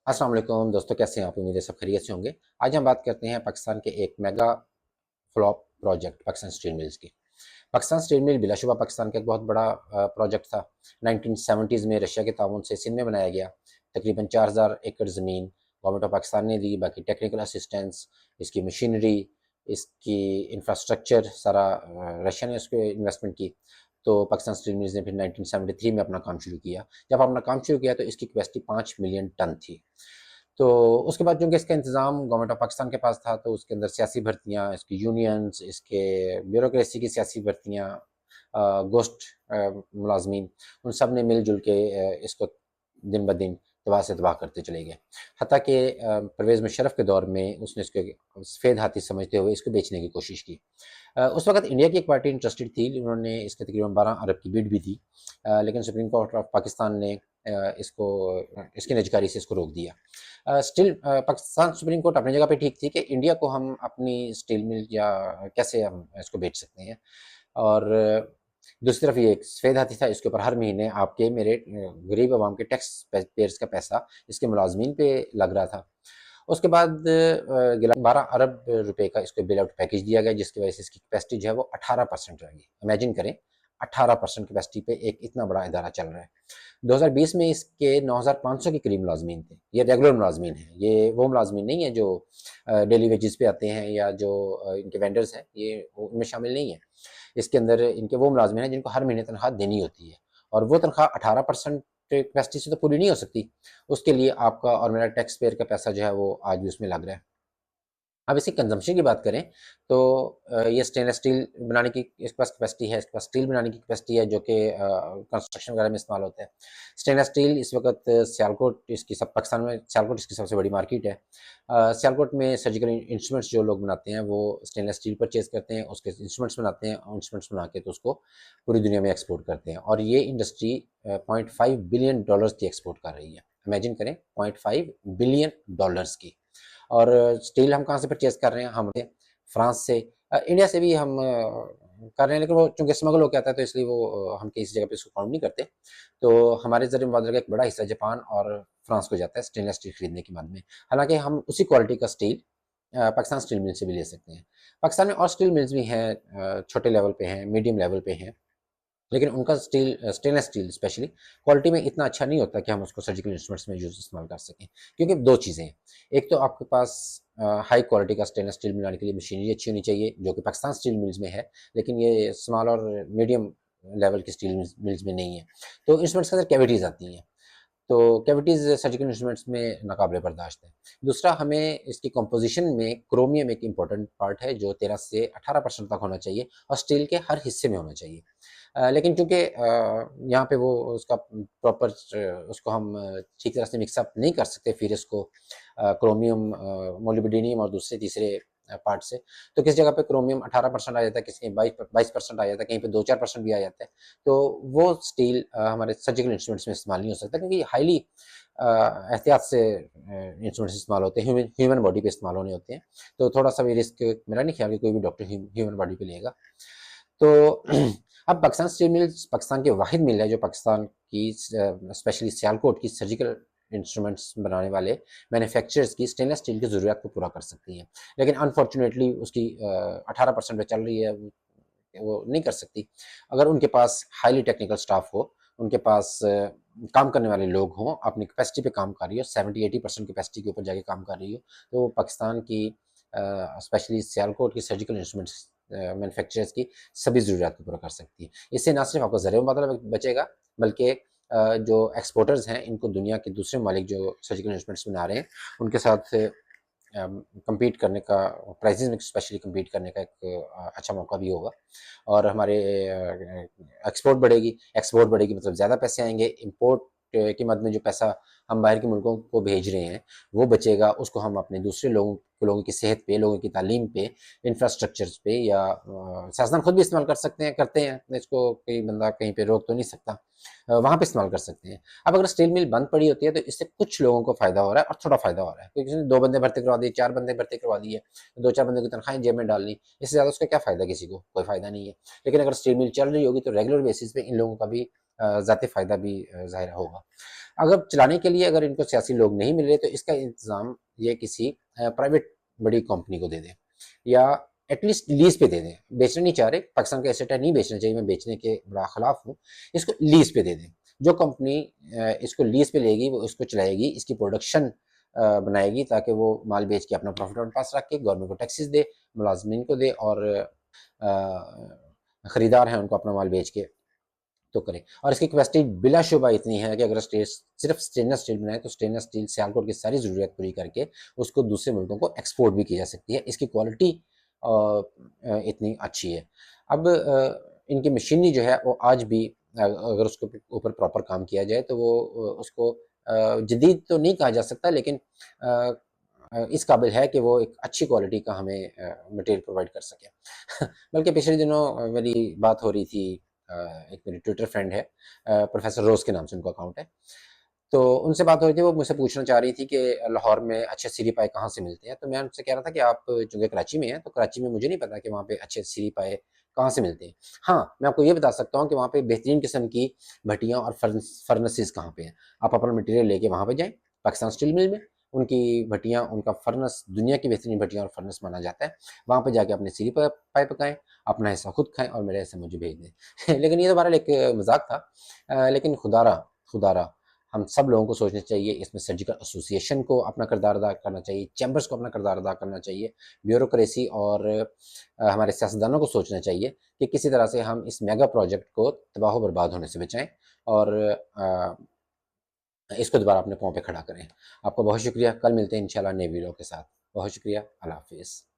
अस्सलाम वालेकुम दोस्तों, कैसे हैं आप? उम्मीद है सब खैरियत से होंगे। आज हम बात करते हैं पाकिस्तान के एक mega flop project Pakistan steel mills की। पाकिस्तान स्टील मिल बिलाशुबा पाकिस्तान का एक बहुत बड़ा प्रोजेक्ट था। 1970s में रशिया के ताउन से सिंध में बनाया गया। तकरीबन 4000 एकड़ ज़मीन गवर्नमेंट ऑफ पाकिस्तान ने दी। बाकी टेक्निकल असिस्टेंस, इसकी मशीनरी, इसकी इंफ्रास्ट्रक्चर सारा रशिया ने उसको इन्वेस्टमेंट की। तो पाकिस्तान स्टील मिल्स ने फिर 1973 में अपना काम शुरू किया। जब अपना काम शुरू किया तो इसकी कैपेसिटी 5 मिलियन टन थी। तो उसके बाद चूँकि इसका इंतज़ाम गवर्नमेंट ऑफ पाकिस्तान के पास था, तो उसके अंदर सियासी भर्तियाँ, इसकी यूनियंस, इसके ब्यूरोक्रेसी की सियासी भर्तियाँ, गोश्त मुलाज़मीन, उन सब ने मिल-जुल के इसको दिन ब दिन तबाह से तबाह करते चले गए। हत्ता कि परवेज़ मुशर्रफ के दौर में उसने इसको सफ़ेद हाथी समझते हुए इसको बेचने की कोशिश की। उस वक़्त इंडिया की एक पार्टी इंटरेस्टेड थी, उन्होंने इसके तकरीबन 12 अरब की बिड भी दी। लेकिन सुप्रीम कोर्ट ऑफ पाकिस्तान ने इसको इसकी निजकारी से इसको रोक दिया। स्टिल पाकिस्तान सुप्रीम कोर्ट अपनी जगह पे ठीक थी कि इंडिया को हम अपनी स्टील मिल या कैसे हम इसको बेच सकते हैं। और दूसरी तरफ ये एक सफ़ेद हाथी था, इसके ऊपर हर महीने आपके मेरे गरीब आवाम के टैक्स पेयर्स का पैसा इसके मुलाजमीन पे लग रहा था। उसके बाद 12 अरब रुपए का इसको बेल आउट पैकेज दिया गया, जिसकी वजह से इसकी कैपेसिटी जो है वो 18% रह गई। इमेजिन करें, 18% कैपेसिटी पे एक इतना बड़ा इदारा चल रहा है। 2020 में इसके 9500 के करीब मुलाजमीन थे। ये रेगुलर मुलाजमीन हैं, ये वो मुलाजमीन नहीं है जो डेली वेजेस पे आते हैं या जो इनके वेंडर्स हैं, ये उनमें शामिल नहीं है। इसके अंदर इनके वो मुलाजमीन हैं जिनको हर महीने तनख्वाह देनी होती है, और वो तनख्वाह 18% कैपेसिटी से तो पूरी नहीं हो सकती। उसके लिए आपका और मेरा टैक्स पेयर का पैसा जो है वो आज भी उसमें लग रहा है। अब इसकी कंजम्पशन की बात करें तो ये स्टेनलेस स्टील बनाने की इसके पास कैपेसिटी है, इसके पास स्टील बनाने की कैपेसिटी है जो कि कंस्ट्रक्शन वगैरह में इस्तेमाल होता है। स्टेनलेस स्टील इस वक्त सियालकोट इसकी सब पाकिस्तान में सियालकोट इसकी सबसे बड़ी मार्केट है। सियालकोट में सर्जिकल इंस्ट्रूमेंट्स जो लोग बनाते हैं वो स्टेनलेस स्टील परचेज करते हैं, उसके इंस्ट्रूमेंट्स बनाते हैं, और इंस्ट्रूमेंट्स बना के तो उसको पूरी दुनिया में एक्सपोर्ट करते हैं, और ये इंडस्ट्री $0.5 बिलियन की एक्सपोर्ट कर रही है। इमेजिन करें, $0.5 बिलियन की। और स्टील हम कहाँ से परचेज कर रहे हैं? हम फ्रांस से, इंडिया से भी हम कर रहे हैं, लेकिन वो चूंकि स्मगल होकर आता है तो इसलिए वो हम किसी जगह पे इसको काउंट नहीं करते। तो हमारे जरिए मुबादला का एक बड़ा हिस्सा जापान और फ्रांस को जाता है स्टेनलेस स्टील खरीदने के बाद में। हालांकि हम उसी क्वालिटी का स्टील पाकिस्तान स्टील मिल से भी ले सकते हैं। पाकिस्तान में और स्टील मिल्स भी हैं, छोटे लेवल पे हैं, मीडियम लेवल पे हैं, लेकिन उनका स्टेनलेस स्टील स्पेशली क्वालिटी में इतना अच्छा नहीं होता कि हम उसको सर्जिकल इंस्ट्रूमेंट्स में यूज इस्तेमाल कर सकें। क्योंकि दो चीज़ें हैं, एक तो आपके पास हाई क्वालिटी का स्टेनलेस स्टील बनाने के लिए मशीनरी अच्छी होनी चाहिए, जो कि पाकिस्तान स्टील मिल्स में है, लेकिन ये स्मॉल और मीडियम लेवल की स्टील मिल्स में नहीं है। तो इंस्ट्रूमेंट्स के अंदर कैविटीज़ आती हैं, तो कैविटीज़ सर्जिकल इंस्ट्रूमेंट्स में नाकाबिले बर्दाश्त है। दूसरा, हमें इसकी कंपोजिशन में क्रोमियम एक इम्पॉर्टेंट पार्ट है जो 13 से 18% तक होना चाहिए, और स्टील के हर हिस्से में होना चाहिए। लेकिन चूँकि यहाँ पे वो उसका प्रॉपर उसको हम ठीक तरह से मिक्स अप नहीं कर सकते, फिर इसको क्रोमियम, मोलिब्डेनम और दूसरे तीसरे पार्ट से, तो किस जगह पे क्रोमियम 18% आ जाता है, किसी 22% आ जाता है, कहीं पे 2-4% भी आ जाता है। तो वो स्टील हमारे सर्जिकल इंस्ट्रूमेंट्स में इस्तेमाल नहीं हो सकता, क्योंकि हाईली एहतियात से इंस्ट्रूमेंट्स इस्तेमाल होते हैं, ह्यूमन बॉडी पे इस्तेमाल होने होते हैं। तो थोड़ा सा भी रिस्क मेरा नहीं ख्याल कि कोई भी डॉक्टर ह्यूमन बॉडी पे लेगा। तो अब पाकिस्तान स्टील मिल्स पाकिस्तान की वाहिद मिल है जो पाकिस्तान की स्पेशली सियालकोट की सर्जिकल इंस्ट्रूमेंट्स बनाने वाले मैन्युफैक्चरर्स की स्टेनलेस स्टील की ज़रूरत को पूरा कर सकती हैं। लेकिन अनफॉर्चुनेटली उसकी 18% पे चल रही है, वो नहीं कर सकती। अगर उनके पास हाईली टेक्निकल स्टाफ हो, उनके पास काम करने वाले लोग हों, अपनी कैपेसिटी पे काम कर रही हो, 70-80% कैपेसिटी के ऊपर जाके काम कर रही हो, तो पाकिस्तान की स्पेशली सियालकोट की सर्जिकल इंस्ट्रूमेंट्स मैन्युफैक्चरर्स की सभी ज़रूरियात को पूरा कर सकती है। इससे ना सिर्फ आपका ज़रिया मुबादला बचेगा, बल्कि जो एक्सपोर्टर्स हैं, इनको दुनिया के दूसरे ममालिक जो सर्जिकल इंस्ट्रूमेंट्स बना रहे हैं, उनके साथ कम्पीट करने का, प्राइसेस में स्पेशली कम्पीट करने का एक अच्छा मौका भी होगा। और हमारे एक्सपोर्ट बढ़ेगी मतलब ज़्यादा पैसे आएंगे। इम्पोर्ट के मद में जो पैसा हम बाहर के मुल्कों को भेज रहे हैं वो बचेगा, उसको हम अपने दूसरे लोगों की सेहत पे, लोगों की तालीम पे, इंफ्रास्ट्रक्चर्स पे, या सियासतदान खुद भी इस्तेमाल कर सकते हैं, करते हैं, इसको कोई बंदा कहीं पे रोक तो नहीं सकता, वहाँ पे इस्तेमाल कर सकते हैं। अब अगर स्टील मिल बंद पड़ी होती है तो इससे कुछ लोगों को फ़ायदा हो रहा है, और थोड़ा फ़ायदा हो रहा है, क्योंकि किसी ने 2 बंदे भर्ती करवा दिए, 4 बंदे भर्ती करवा दिए, 2-4 बंदे की तनख्वाहें जेब में डाल ली, इससे ज़्यादा उसका क्या फ़ायदा किसी को? कोई फ़ायदा नहीं है। लेकिन अगर स्टील मिल चल रही होगी तो रेगुलर बेसिस पे इन लोगों का भी ज़ाती फ़ायदा भी ज़ाहिर होगा। अगर चलाने के लिए अगर इनको सियासी लोग नहीं मिल रहे तो इसका इंतज़ाम ये किसी प्राइवेट बड़ी कंपनी को दे दें या एटलीस्ट लीज़ पे दे दें। बेचना नहीं चाह रहे, पाकिस्तान का एसेट है, नहीं बेचना चाहिए, मैं बेचने के बड़ा खिलाफ हूँ। इसको लीज़ पे दे दें। जो कंपनी इसको लीज़ पे लेगी वो इसको चलाएगी, इसकी प्रोडक्शन बनाएगी ताकि वो माल बेच के अपना प्रॉफिट अपने पास रख के गवर्नमेंट को टैक्सेस दे, मुलाजमीन को दे और ख़रीदार हैं उनको अपना माल बेच के तो करें। और इसकी कैपेसिटी बिलाशुबा इतनी है कि अगर सिर्फ स्टेनलेस स्टील बनाए तो स्टेनलेस स्टील सियालकोट की सारी ज़रूरत पूरी करके उसको दूसरे मुल्कों को एक्सपोर्ट भी की जा सकती है। इसकी क्वालिटी इतनी अच्छी है। अब इनकी मशीनरी जो है वो आज भी अगर उसके ऊपर प्रॉपर काम किया जाए तो वो उसको जदीद तो नहीं कहा जा सकता, लेकिन इस काबिल है कि वो एक अच्छी क्वालिटी का हमें मटेरियल प्रोवाइड कर सके। बल्कि पिछले दिनों मेरी बात हो रही थी, एक मेरी ट्विटर फ्रेंड है, प्रोफेसर रोज़ के नाम से उनका अकाउंट है। तो उनसे बात हो रही थी, वो मुझसे पूछना चाह रही थी कि लाहौर में अच्छे सीरी पाए कहाँ से मिलते हैं? तो मैं उनसे कह रहा था कि आप चूँकि कराची में हैं, तो कराची में मुझे नहीं पता कि वहाँ पे अच्छे सीरी पाए कहाँ से मिलते हैं। हाँ, मैं आपको ये बता सकता हूँ कि वहाँ पे बेहतरीन किस्म की भट्टियाँ और फर्नेसेस कहाँ पे हैं। आप अपना मटीरियल लेके वहाँ पे जाएँ, पाकिस्तान स्टील मिल में, उनकी भट्टियाँ, उनका फर्नेस दुनिया की बेहतरीन भट्टियाँ और फर्नेस माना जाता है। वहाँ पे जाके अपने सीरी पाए पकाएँ, अपना हिस्सा खुद खाएँ और मेरा हिस्सा मुझे भेज दें। लेकिन ये तो बहरहाल एक मज़ाक था। लेकिन खुदारा हम सब लोगों को सोचना चाहिए, इसमें सर्जिकल एसोसिएशन को अपना किरदार अदा करना चाहिए, चैम्बर्स को अपना किरदार अदा करना चाहिए, ब्यूरोक्रेसी और हमारे सियासतदानों को सोचना चाहिए कि किसी तरह से हम इस मेगा प्रोजेक्ट को तबाह बर्बाद होने से बचाएं और इसको दोबारा अपने पाँव पे खड़ा करें। आपका बहुत शुक्रिया। कल मिलते हैं इंशाल्लाह नए वीडियो के साथ। बहुत शुक्रिया। अल्लाह हाफ़िज़।